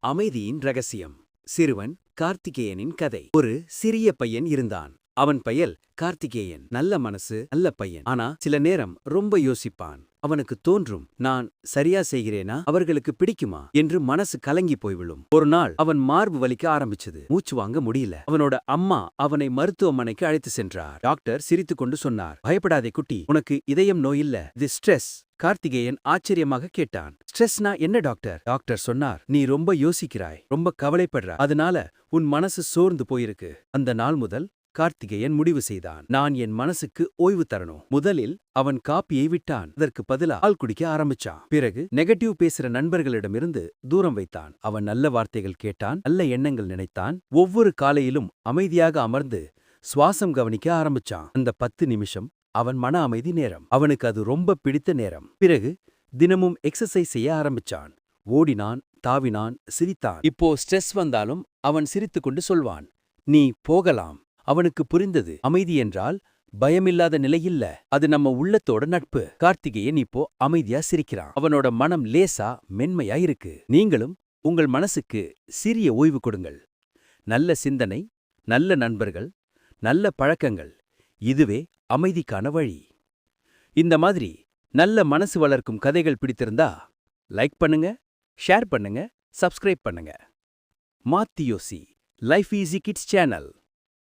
அமைதியின் ரகசியம். சிறுவன் கார்த்திகேயனின் கதை. ஒரு சிறிய பையன் இருந்தான். அவன் பெயர் கார்த்திகேயன். நல்ல மனசு, நல்ல பையன். ஆனா சில நேரம் ரொம்ப யோசிப்பான். அவனுக்கு தோன்றும், நான் சரியா செய்கிறேனா, அவர்களுக்கு பிடிக்குமா என்று மனசு கலங்கி போய்விடும். ஒரு நாள் அவன் மார்பு வலிக்க ஆரம்பிச்சது. மூச்சு வாங்க முடியல. அவனோட அம்மா அவனை மருத்துவமனைக்கு அழைத்து சென்றார். டாக்டர் சிரித்துக்கொண்டு சொன்னார், பயப்படாதே குட்டி, உனக்கு இதயம் நோய் இல்ல, இது ஸ்ட்ரெஸ். கார்த்திகேயன் ஆச்சரியமாக கேட்டான், ஸ்ட்ரெஸ்னா என்ன டாக்டர்? டாக்டர் சொன்னார், நீ ரொம்ப யோசிக்கிறாய், ரொம்ப கவலைப்படுற, அதனால உன் மனசு சோர்ந்து போயிருக்கு. அந்த நாள் முதல் கார்த்திகேயன் முடிவு செய்தான், நான் என் மனசுக்கு ஓய்வு தரணும். முதலில் அவன் காப்பியை விட்டான். அதற்கு பதிலா பால் குடிக்க ஆரம்பிச்சான். பிறகு நெகட்டிவ் பேசுற நண்பர்களிடமிருந்து தூரம் வைத்தான். அவன் நல்ல வார்த்தைகள் கேட்டான், நல்ல எண்ணங்கள் நினைத்தான். ஒவ்வொரு காலையிலும் அமைதியாக அமர்ந்து சுவாசம் கவனிக்க ஆரம்பிச்சான். அந்த 10 நிமிஷம் அவன் மன அமைதி நேரம். அவனுக்கு அது ரொம்ப பிடித்த நேரம். பிறகு தினமும் எக்ஸசைஸ் செய்ய ஆரம்பிச்சான். ஓடினான், தாவினான், சிரித்தான். இப்போ ஸ்ட்ரெஸ் வந்தாலும் அவன் சிரித்துக்கொண்டு சொல்வான், நீ போகலாம். அவனுக்கு புரிந்தது, அமைதி என்றால் பயமில்லாத நிலையில்ல, அது நம்ம உள்ளத்தோட நட்பு. கார்த்திகேயன் இப்போ அமைதியா சிரிக்கிறான். அவனோட மனம் லேசா மென்மையா இருக்கு. நீங்களும் உங்கள் மனசுக்கு சிறிய ஓய்வு கொடுங்கள். நல்ல சிந்தனை, நல்ல நண்பர்கள், நல்ல பழக்கங்கள், இதுவே அமைதிக்கான வழி. இந்த மாதிரி நல்ல மனசு வளர்க்கும் கதைகள் பிடித்திருந்தா லைக் பண்ணுங்க, ஷேர் பண்ணுங்க, சப்ஸ்கிரைப் பண்ணுங்க. மாத்தி யோசி, லைஃப் ஈஸி கிட்ஸ் சேனல்.